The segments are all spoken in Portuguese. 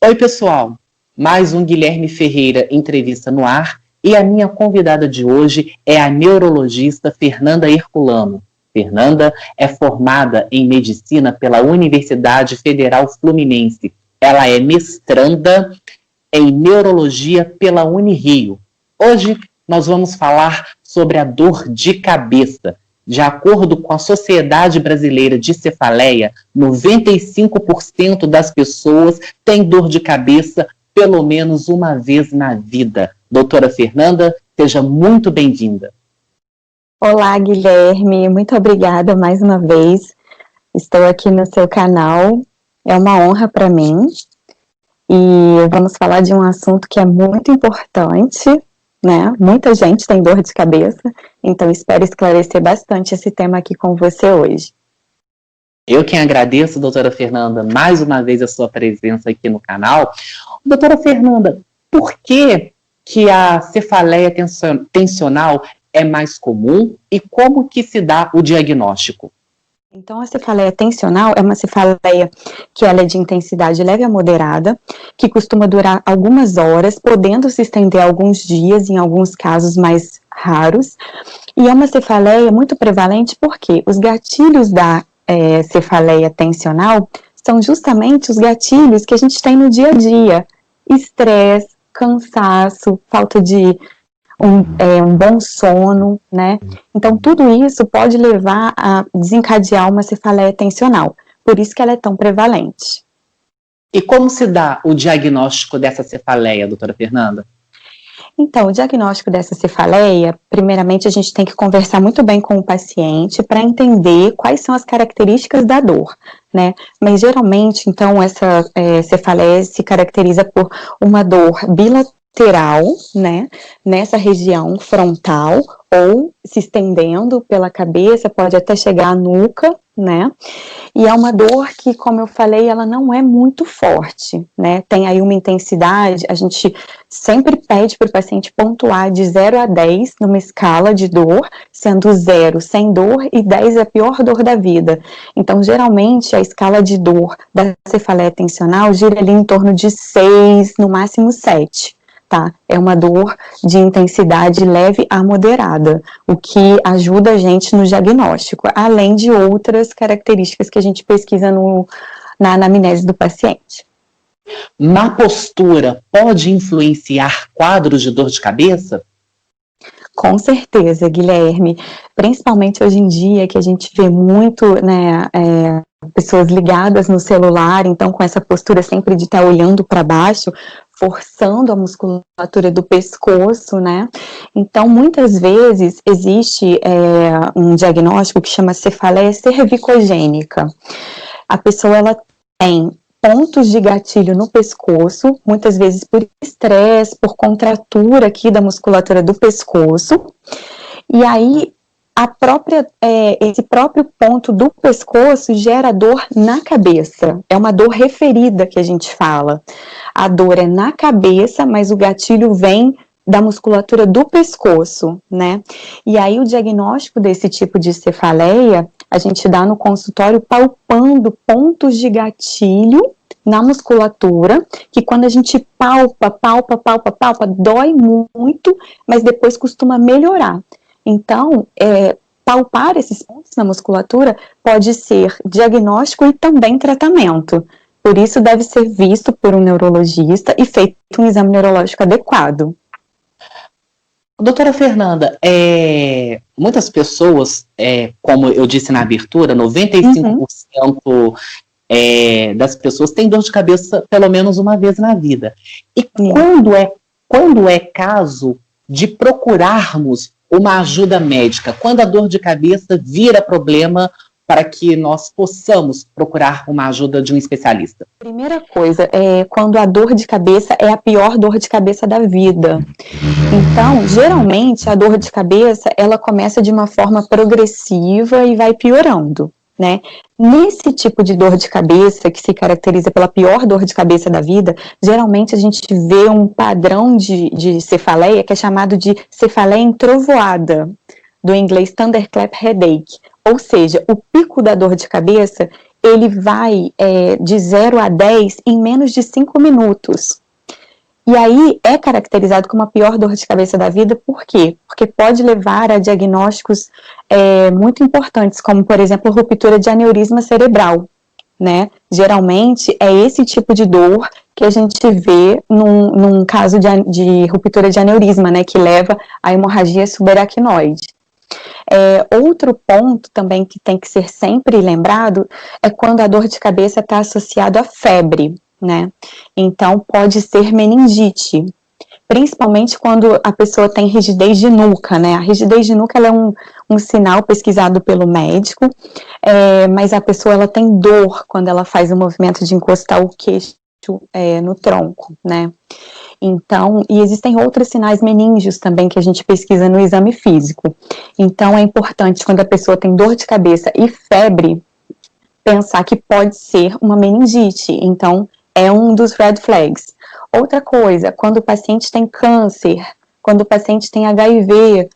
Oi, pessoal! Mais um Guilherme Ferreira entrevista no ar e a minha convidada de hoje é a neurologista Fernanda Herculano. Fernanda é formada em medicina pela Universidade Federal Fluminense. Ela é mestranda em neurologia pela Unirio. Hoje nós vamos falar sobre a dor de cabeça. De acordo com a Sociedade Brasileira de Cefaleia, 95% das pessoas têm dor de cabeça pelo menos uma vez na vida. Doutora Fernanda, seja muito bem-vinda. Olá, Guilherme, muito obrigada mais uma vez. Estou aqui no seu canal, é uma honra para mim. E vamos falar de um assunto que é muito importante, né? Muita gente tem dor de cabeça, então espero esclarecer bastante esse tema aqui com você hoje. Eu quem agradeço, doutora Fernanda, mais uma vez a sua presença aqui no canal. Doutora Fernanda, por que a cefaleia tensional é mais comum e como que se dá o diagnóstico? Então, a cefaleia tensional é uma cefaleia que ela é de intensidade leve a moderada, que costuma durar algumas horas, podendo se estender alguns dias, em alguns casos mais raros. E é uma cefaleia muito prevalente porque os gatilhos da cefaleia tensional são justamente os gatilhos que a gente tem no dia a dia. Estresse, cansaço, falta de um bom sono, né? Então, tudo isso pode levar a desencadear uma cefaleia tensional. Por isso que ela é tão prevalente. E como se dá o diagnóstico dessa cefaleia, doutora Fernanda? Então, o diagnóstico dessa cefaleia, primeiramente a gente tem que conversar muito bem com o paciente para entender quais são as características da dor, né? Mas geralmente, então, essa cefaleia se caracteriza por uma dor bilateral, né, nessa região frontal, ou se estendendo pela cabeça, pode até chegar à nuca, né, e é uma dor que, como eu falei, ela não é muito forte, né, tem aí uma intensidade, a gente sempre pede para o paciente pontuar de 0 a 10 numa escala de dor, sendo 0 sem dor e 10 a pior dor da vida. Então, geralmente, a escala de dor da cefaleia tensional gira ali em torno de 6, no máximo 7. Tá? É uma dor de intensidade leve a moderada, o que ajuda a gente no diagnóstico, além de outras características que a gente pesquisa na anamnese do paciente. Má postura pode influenciar quadros de dor de cabeça? Com certeza, Guilherme, principalmente hoje em dia que a gente vê muito, né, pessoas ligadas no celular, então com essa postura sempre de estar olhando para baixo, forçando a musculatura do pescoço, né? Então, muitas vezes existe um diagnóstico que chama cefaleia cervicogênica. A pessoa, ela tem pontos de gatilho no pescoço, muitas vezes por estresse, por contratura aqui da musculatura do pescoço, e aí esse próprio ponto do pescoço gera dor na cabeça, é uma dor referida que a gente fala. A dor é na cabeça, mas o gatilho vem da musculatura do pescoço, né? E aí o diagnóstico desse tipo de cefaleia, a gente dá no consultório palpando pontos de gatilho na musculatura, que quando a gente palpa, dói muito, mas depois costuma melhorar. Então, palpar esses pontos na musculatura pode ser diagnóstico e também tratamento. Por isso, deve ser visto por um neurologista e feito um exame neurológico adequado. Doutora Fernanda, muitas pessoas, como eu disse na abertura, 95% das pessoas têm dor de cabeça pelo menos uma vez na vida. E quando é caso de procurarmos uma ajuda médica, quando a dor de cabeça vira problema para que nós possamos procurar uma ajuda de um especialista? Primeira coisa, quando a dor de cabeça é a pior dor de cabeça da vida. Então, geralmente, a dor de cabeça, ela começa de uma forma progressiva e vai piorando, né? Nesse tipo de dor de cabeça, que se caracteriza pela pior dor de cabeça da vida, geralmente a gente vê um padrão de cefaleia que é chamado de cefaleia entrovoada, do inglês thunderclap headache. Ou seja, o pico da dor de cabeça, ele vai de 0 a 10 em menos de 5 minutos. E aí é caracterizado como a pior dor de cabeça da vida, por quê? Porque pode levar a diagnósticos muito importantes, como, por exemplo, ruptura de aneurisma cerebral, né? Geralmente é esse tipo de dor que a gente vê num caso de ruptura de aneurisma, né? Que leva à hemorragia subaracnoide. Outro ponto também que tem que ser sempre lembrado é quando a dor de cabeça está associada à febre, né? Então pode ser meningite, principalmente quando a pessoa tem rigidez de nuca, né? A rigidez de nuca ela é um sinal pesquisado pelo médico, mas a pessoa ela tem dor quando ela faz o movimento de encostar o queixo no tronco, né? Então, e existem outros sinais meníngeos também que a gente pesquisa no exame físico. Então, é importante, quando a pessoa tem dor de cabeça e febre, pensar que pode ser uma meningite. Então, é um dos red flags. Outra coisa, quando o paciente tem câncer, quando o paciente tem HIV,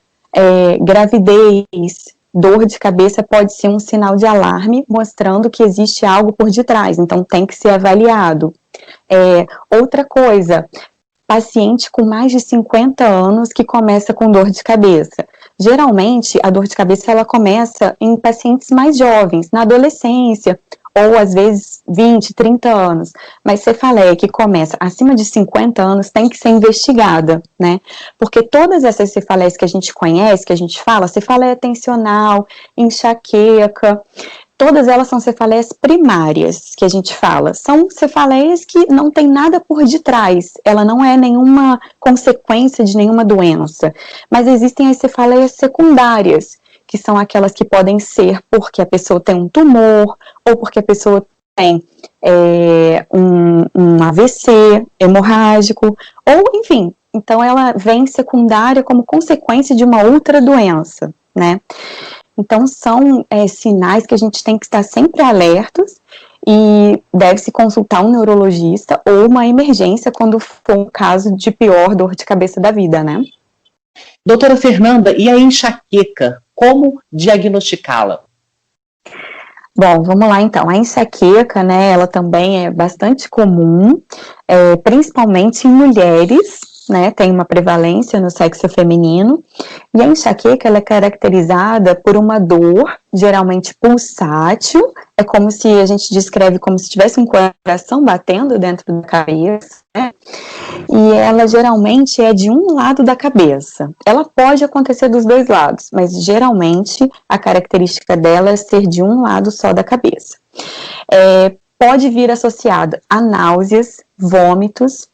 gravidez, dor de cabeça pode ser um sinal de alarme, mostrando que existe algo por detrás, então tem que ser avaliado. Outra coisa, paciente com mais de 50 anos que começa com dor de cabeça. Geralmente, a dor de cabeça ela começa em pacientes mais jovens, na adolescência, ou às vezes 20, 30 anos. Mas cefaleia que começa acima de 50 anos tem que ser investigada, né? Porque todas essas cefaleias que a gente conhece, que a gente fala, cefaleia tensional, enxaqueca, todas elas são cefaleias primárias, que a gente fala. São cefaleias que não tem nada por detrás, ela não é nenhuma consequência de nenhuma doença. Mas existem as cefaleias secundárias, que são aquelas que podem ser porque a pessoa tem um tumor, ou porque a pessoa tem um AVC hemorrágico, ou enfim, então ela vem secundária como consequência de uma outra doença, né? Então, são sinais que a gente tem que estar sempre alertos e deve-se consultar um neurologista ou uma emergência quando for um caso de pior dor de cabeça da vida, né? Doutora Fernanda, e a enxaqueca, como diagnosticá-la? Bom, vamos lá então. A enxaqueca, né, ela também é bastante comum, principalmente em mulheres, né, tem uma prevalência no sexo feminino, e a enxaqueca ela é caracterizada por uma dor, geralmente pulsátil, é como se a gente descreve como se tivesse um coração batendo dentro da cabeça, né, e ela geralmente é de um lado da cabeça. Ela pode acontecer dos dois lados, mas geralmente a característica dela é ser de um lado só da cabeça. Pode vir associada a náuseas, vômitos,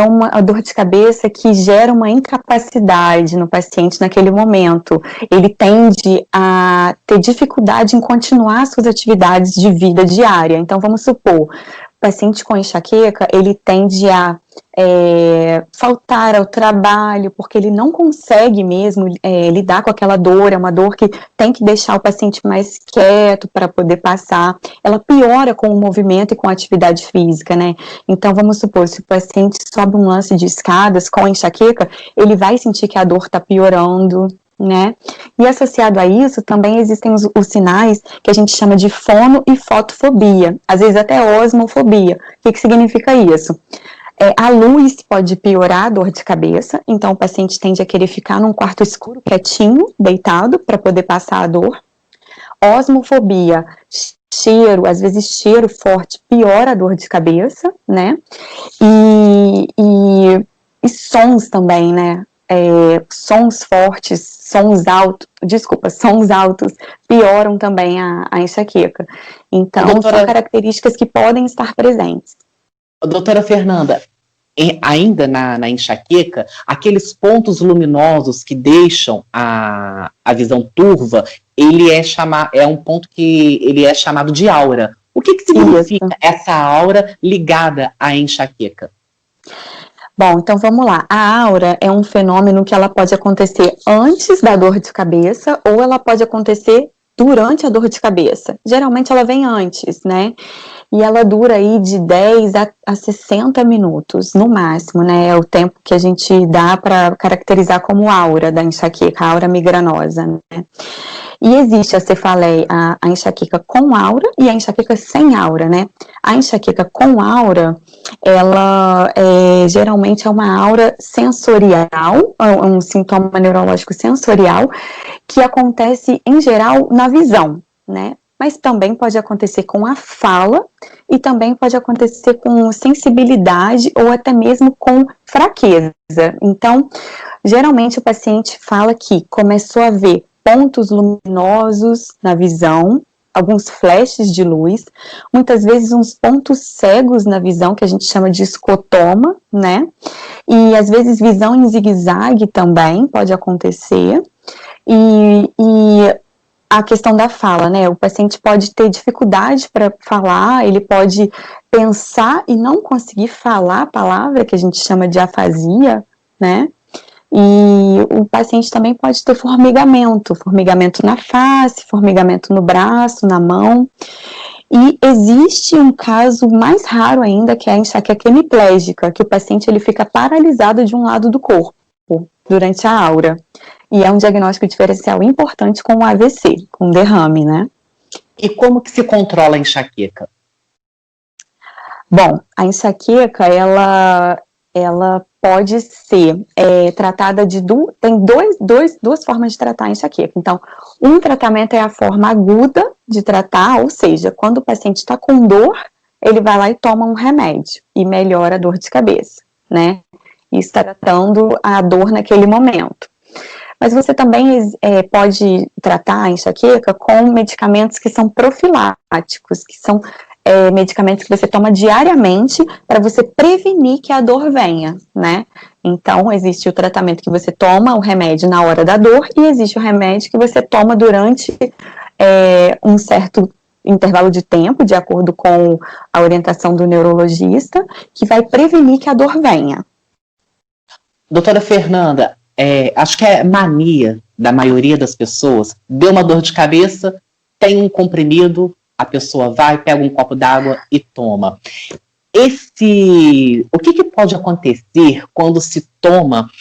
uma dor de cabeça que gera uma incapacidade no paciente naquele momento. Ele tende a ter dificuldade em continuar suas atividades de vida diária. Então, vamos supor, o paciente com enxaqueca, ele tende a faltar ao trabalho, porque ele não consegue mesmo lidar com aquela dor, é uma dor que tem que deixar o paciente mais quieto para poder passar, ela piora com o movimento e com a atividade física, né? Então, vamos supor, se o paciente sobe um lance de escadas com enxaqueca, ele vai sentir que a dor está piorando, né? E associado a isso, também existem os sinais que a gente chama de fono e fotofobia, às vezes até osmofobia. O que significa isso? A luz pode piorar a dor de cabeça, então o paciente tende a querer ficar num quarto escuro, quietinho, deitado, para poder passar a dor. Osmofobia, cheiro, às vezes cheiro forte piora a dor de cabeça, né? E sons também, né? Sons fortes, sons altos pioram também a enxaqueca. Então, são características que podem estar presentes. Doutora Fernanda, ainda na enxaqueca, aqueles pontos luminosos que deixam a visão turva, é um ponto que ele é chamado de aura. O que significa essa aura ligada à enxaqueca? Bom, então vamos lá. A aura é um fenômeno que ela pode acontecer antes da dor de cabeça ou ela pode acontecer durante a dor de cabeça. Geralmente ela vem antes, né? E ela dura aí de 10 a 60 minutos, no máximo, né? É o tempo que a gente dá para caracterizar como aura da enxaqueca, a aura migranosa, né? E existe a cefaleia, a enxaqueca com aura e a enxaqueca sem aura, né? A enxaqueca com aura, ela geralmente é uma aura sensorial, um sintoma neurológico sensorial, que acontece, em geral, na visão, né? Mas também pode acontecer com a fala e também pode acontecer com sensibilidade ou até mesmo com fraqueza. Então, geralmente o paciente fala que começou a ver pontos luminosos na visão, alguns flashes de luz, muitas vezes uns pontos cegos na visão, que a gente chama de escotoma, né? E às vezes visão em zigue-zague também pode acontecer. E a questão da fala, né? O paciente pode ter dificuldade para falar, ele pode pensar e não conseguir falar a palavra, que a gente chama de afasia, né? E o paciente também pode ter formigamento na face, formigamento no braço, na mão. E existe um caso mais raro ainda, que é a enxaqueca hemiplégica, que o paciente ele fica paralisado de um lado do corpo durante a aura. E é um diagnóstico diferencial importante com o AVC, com derrame, né? E como que se controla a enxaqueca? Bom, a enxaqueca, ela pode ser tratada tem duas formas de tratar a enxaqueca. Então, um tratamento é a forma aguda de tratar, ou seja, quando o paciente está com dor, ele vai lá e toma um remédio e melhora a dor de cabeça, né? Isso tratando a dor naquele momento. Mas você também pode tratar a enxaqueca com medicamentos que são profiláticos, que são medicamentos que você toma diariamente para você prevenir que a dor venha, né? Então, existe o tratamento que você toma, o remédio na hora da dor, e existe o remédio que você toma durante um certo intervalo de tempo, de acordo com a orientação do neurologista, que vai prevenir que a dor venha. Doutora Fernanda, acho que é mania da maioria das pessoas, deu uma dor de cabeça, tem um comprimido, a pessoa vai, pega um copo d'água e toma. O que pode acontecer quando se toma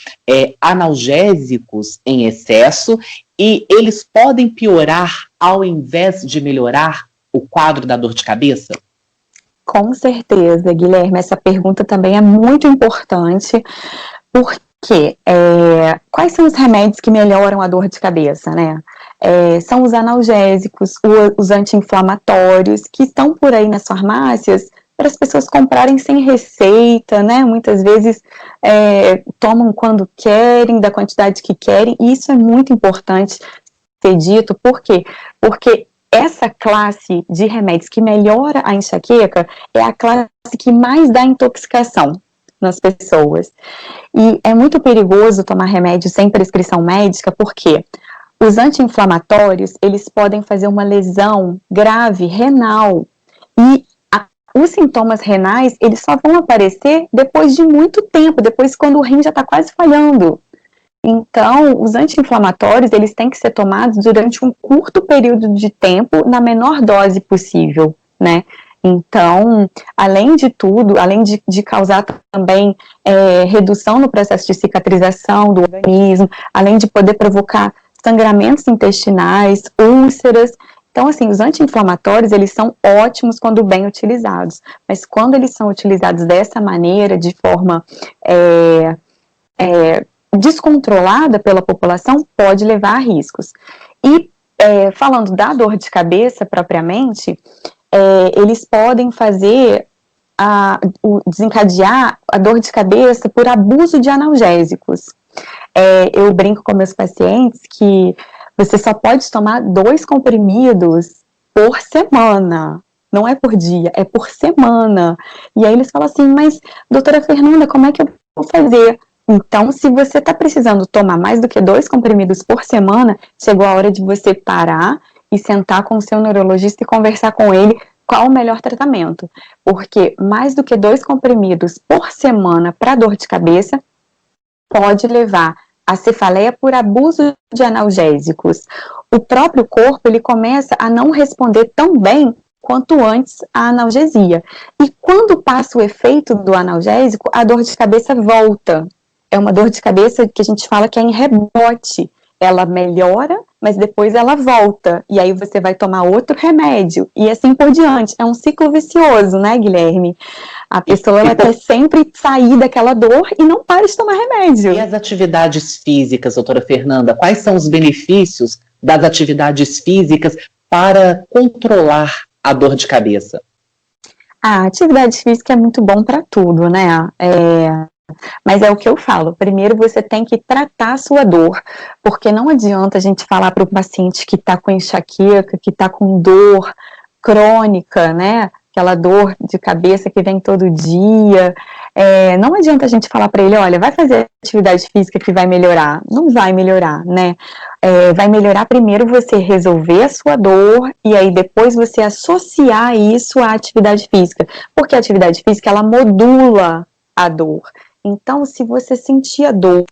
analgésicos em excesso e eles podem piorar ao invés de melhorar o quadro da dor de cabeça? Com certeza, Guilherme, essa pergunta também é muito importante, porque quais são os remédios que melhoram a dor de cabeça, né? São os analgésicos, os anti-inflamatórios, que estão por aí nas farmácias para as pessoas comprarem sem receita, né? Muitas vezes tomam quando querem, da quantidade que querem, e isso é muito importante ser dito, por quê? Porque essa classe de remédios que melhora a enxaqueca é a classe que mais dá intoxicação nas pessoas. E é muito perigoso tomar remédio sem prescrição médica, porque os anti-inflamatórios, eles podem fazer uma lesão grave renal, e os sintomas renais, eles só vão aparecer depois de muito tempo, depois quando o rim já está quase falhando. Então, os anti-inflamatórios, eles têm que ser tomados durante um curto período de tempo, na menor dose possível, né? Então, além de tudo, além de causar também redução no processo de cicatrização do organismo, além de poder provocar sangramentos intestinais, úlceras. Então, assim, os anti-inflamatórios, eles são ótimos quando bem utilizados, mas quando eles são utilizados dessa maneira, de forma descontrolada pela população, pode levar a riscos. E, falando da dor de cabeça propriamente, eles podem desencadear a dor de cabeça por abuso de analgésicos. Eu brinco com meus pacientes que você só pode tomar 2 comprimidos por semana, não é por dia, é por semana. E aí eles falam assim, mas doutora Fernanda, como é que eu vou fazer? Então, se você está precisando tomar mais do que 2 comprimidos por semana, chegou a hora de você parar e sentar com o seu neurologista e conversar com ele qual o melhor tratamento. Porque mais do que 2 comprimidos por semana para dor de cabeça pode levar a cefaleia por abuso de analgésicos. O próprio corpo, ele começa a não responder tão bem quanto antes a analgesia. E quando passa o efeito do analgésico, a dor de cabeça volta. É uma dor de cabeça que a gente fala que é em rebote. Ela melhora mas depois ela volta, e aí você vai tomar outro remédio, e assim por diante. É um ciclo vicioso, né, Guilherme? A pessoa, ela quer sempre sair daquela dor e não para de tomar remédio. E as atividades físicas, doutora Fernanda, quais são os benefícios das atividades físicas para controlar a dor de cabeça? A atividade física é muito bom para tudo, né? Mas é o que eu falo, primeiro você tem que tratar a sua dor, porque não adianta a gente falar para o paciente que está com enxaqueca, que está com dor crônica, né? Aquela dor de cabeça que vem todo dia. Não adianta a gente falar para ele, olha, vai fazer atividade física que vai melhorar. Não vai melhorar, né? Vai melhorar primeiro você resolver a sua dor e aí depois você associar isso à atividade física. Porque a atividade física, ela modula a dor. Então, se você sentir a dor,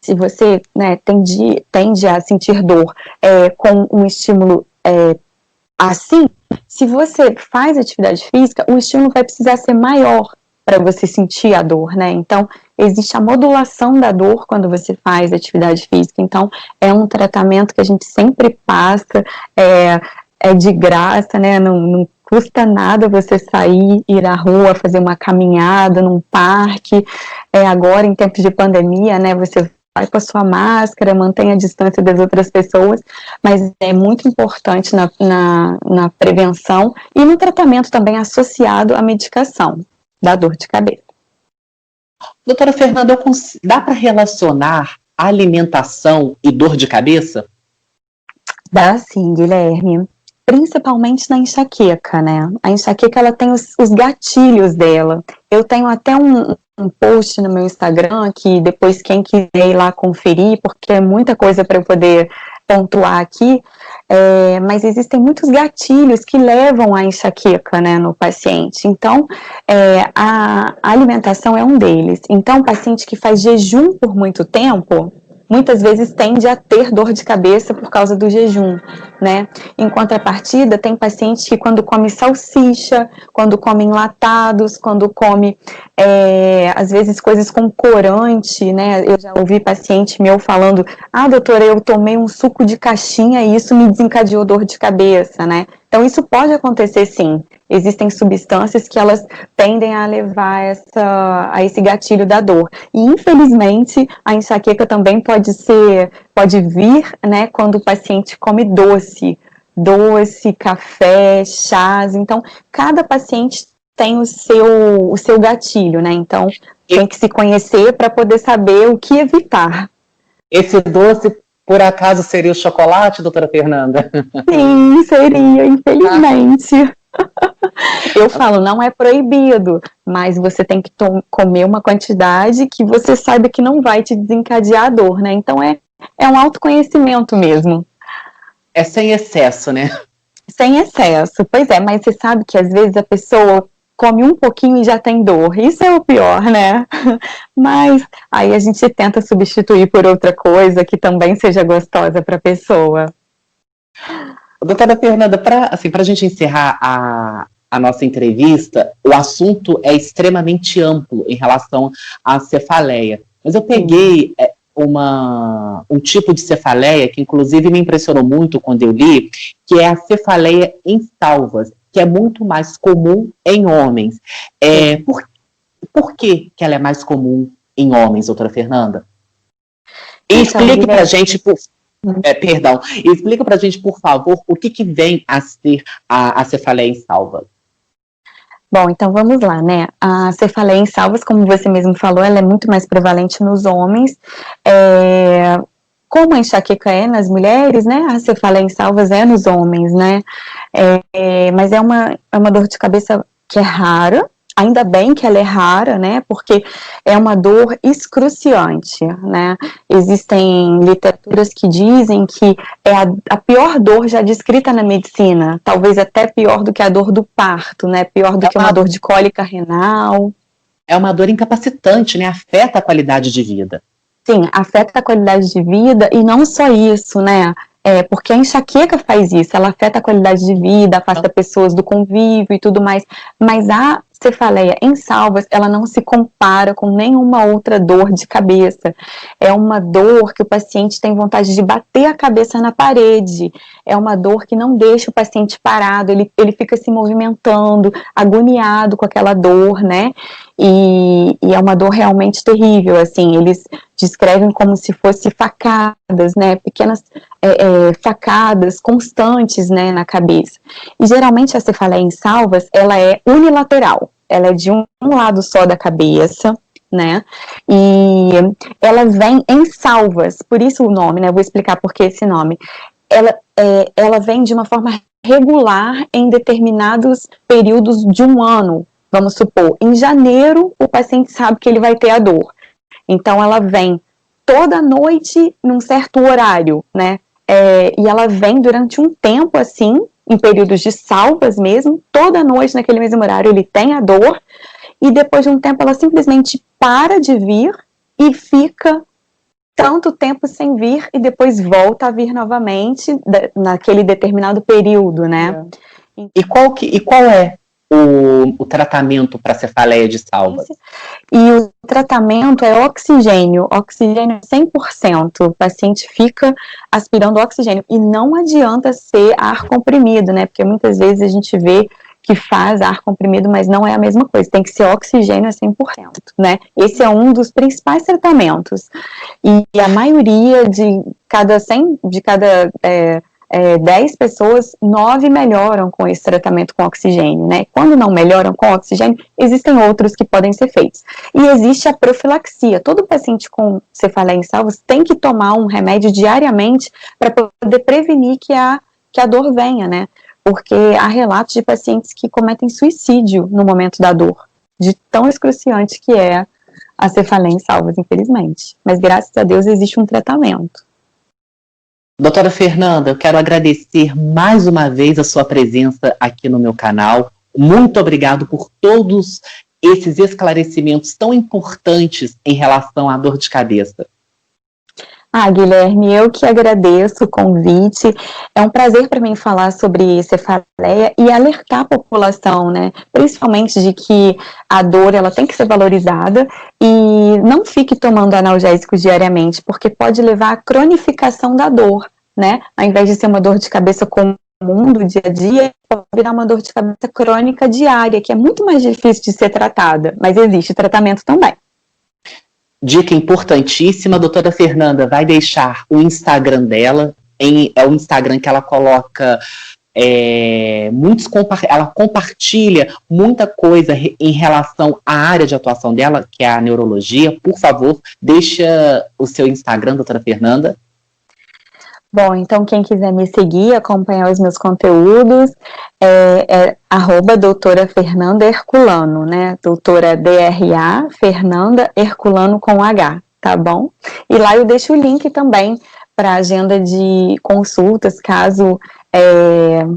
se você, né, tende a sentir dor com um estímulo assim, se você faz atividade física, o estímulo vai precisar ser maior para você sentir a dor, né? Então, existe a modulação da dor quando você faz atividade física. Então, é um tratamento que a gente sempre passa, é de graça, né? Não custa nada você sair, ir à rua, fazer uma caminhada num parque. Agora, em tempos de pandemia, né? Você vai com a sua máscara, mantém a distância das outras pessoas, mas é muito importante na prevenção e no tratamento também associado à medicação da dor de cabeça. Doutora Fernanda, dá para relacionar alimentação e dor de cabeça? Dá sim, Guilherme. Principalmente na enxaqueca, né? A enxaqueca, ela tem os gatilhos dela. Eu tenho até um post no meu Instagram que depois quem quiser ir lá conferir, porque é muita coisa para eu poder pontuar aqui, mas existem muitos gatilhos que levam à enxaqueca, né, no paciente. Então, a alimentação é um deles. Então, o paciente que faz jejum por muito tempo, muitas vezes tende a ter dor de cabeça por causa do jejum, né? Em contrapartida, tem paciente que quando come salsicha, quando come enlatados, quando come, às vezes, coisas com corante, né? Eu já ouvi paciente meu falando, doutora, eu tomei um suco de caixinha e isso me desencadeou dor de cabeça, né? Então, isso pode acontecer sim. Existem substâncias que elas tendem a levar a esse gatilho da dor. E, infelizmente, a enxaqueca também pode vir, né, quando o paciente come doce, café, chás. Então, cada paciente tem o seu gatilho, né? Então, tem que se conhecer para poder saber o que evitar. Esse doce, por acaso, seria o chocolate, doutora Fernanda? Sim, seria, infelizmente. Eu falo, não é proibido, mas você tem que comer uma quantidade que você saiba que não vai te desencadear a dor, né? Então é um autoconhecimento mesmo. É sem excesso, né? Sem excesso, pois é, mas você sabe que às vezes a pessoa come um pouquinho e já tem dor, isso é o pior, né? Mas aí a gente tenta substituir por outra coisa que também seja gostosa para a pessoa. Doutora Fernanda, para a gente encerrar a nossa entrevista, o assunto é extremamente amplo em relação à cefaleia. Mas eu peguei um tipo de cefaleia que, inclusive, me impressionou muito quando eu li, que é a cefaleia em salvas, que é muito mais comum em homens. Por que ela é mais comum em homens, doutora Fernanda? E explique para a gente, explica para a gente, por favor, o que vem a ser a cefaleia em salvas. Bom, então vamos lá, né? A cefaleia em salvas, como você mesmo falou, ela é muito mais prevalente nos homens. Como a enxaqueca é nas mulheres, né? A cefaleia em salvas é nos homens, né? Mas é uma dor de cabeça que é rara. Ainda bem que ela é rara, né, porque é uma dor excruciante, né, existem literaturas que dizem que é a pior dor já descrita na medicina, talvez até pior do que a dor do parto, né, pior do que uma dor de cólica renal. É uma dor incapacitante, né, afeta a qualidade de vida. Sim, afeta a qualidade de vida e não só isso, né, porque a enxaqueca faz isso, ela afeta a qualidade de vida, afasta pessoas do convívio e tudo mais, mas a cefaleia em salvas, ela não se compara com nenhuma outra dor de cabeça. É uma dor que o paciente tem vontade de bater a cabeça na parede, é uma dor que não deixa o paciente parado, ele fica se movimentando, agoniado com aquela dor, né? E é uma dor realmente terrível, assim, eles descrevem como se fosse facadas, né, pequenas facadas constantes, né, na cabeça. E geralmente a cefaleia em salvas, ela é unilateral, ela é de um lado só da cabeça, né, e ela vem em salvas, por isso o nome, né, eu vou explicar por que esse nome. Ela vem de uma forma regular em determinados períodos de um ano. Vamos supor, em janeiro o paciente sabe que ele vai ter a dor, então ela vem toda noite num certo horário, né, e ela vem durante um tempo assim, em períodos de salvas mesmo, toda noite naquele mesmo horário ele tem a dor, e depois de um tempo ela simplesmente para de vir e fica tanto tempo sem vir e depois volta a vir novamente naquele determinado período, né. E qual é o tratamento para cefaleia de salvas? E o tratamento é oxigênio 100%, o paciente fica aspirando oxigênio, e não adianta ser ar comprimido, né, porque muitas vezes a gente vê que faz ar comprimido, mas não é a mesma coisa, tem que ser oxigênio a 100%, né, esse é um dos principais tratamentos, e a maioria de cada 10 pessoas, 9 melhoram com esse tratamento com oxigênio, né? Quando não melhoram com oxigênio, existem outros que podem ser feitos. E existe a profilaxia. Todo paciente com cefaleia em salvas tem que tomar um remédio diariamente para poder prevenir que a dor venha, né? Porque há relatos de pacientes que cometem suicídio no momento da dor, de tão excruciante que é a cefaleia em salvas, infelizmente. Mas graças a Deus existe um tratamento. Doutora Fernanda, eu quero agradecer mais uma vez a sua presença aqui no meu canal. Muito obrigado por todos esses esclarecimentos tão importantes em relação à dor de cabeça. Guilherme, eu que agradeço o convite. É um prazer para mim falar sobre cefaleia e alertar a população, né? Principalmente de que a dor ela tem que ser valorizada e não fique tomando analgésicos diariamente, porque pode levar à cronificação da dor, né? Ao invés de ser uma dor de cabeça comum do dia a dia, pode virar uma dor de cabeça crônica diária, que é muito mais difícil de ser tratada, mas existe tratamento também. Dica importantíssima, a doutora Fernanda vai deixar o Instagram dela, é o Instagram que ela coloca, ela compartilha muita coisa em relação à área de atuação dela, que é a neurologia. Por favor, deixa o seu Instagram, doutora Fernanda. Bom, então quem quiser me seguir, acompanhar os meus conteúdos, é @doutora Fernanda Herculano, né? Doutora DRA, Fernanda Herculano com H, tá bom? E lá eu deixo o link também para agenda de consultas, caso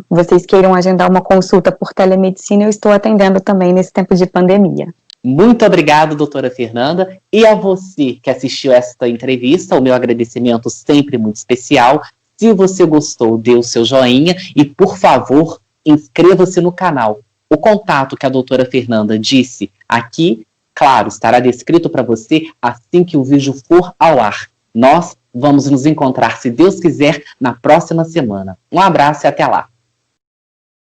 vocês queiram agendar uma consulta por telemedicina, eu estou atendendo também nesse tempo de pandemia. Muito obrigado, doutora Fernanda, e a você que assistiu esta entrevista, o meu agradecimento sempre muito especial. Se você gostou, dê o seu joinha e, por favor, inscreva-se no canal. O contato que a doutora Fernanda disse aqui, claro, estará descrito para você assim que o vídeo for ao ar. Nós vamos nos encontrar, se Deus quiser, na próxima semana. Um abraço e até lá!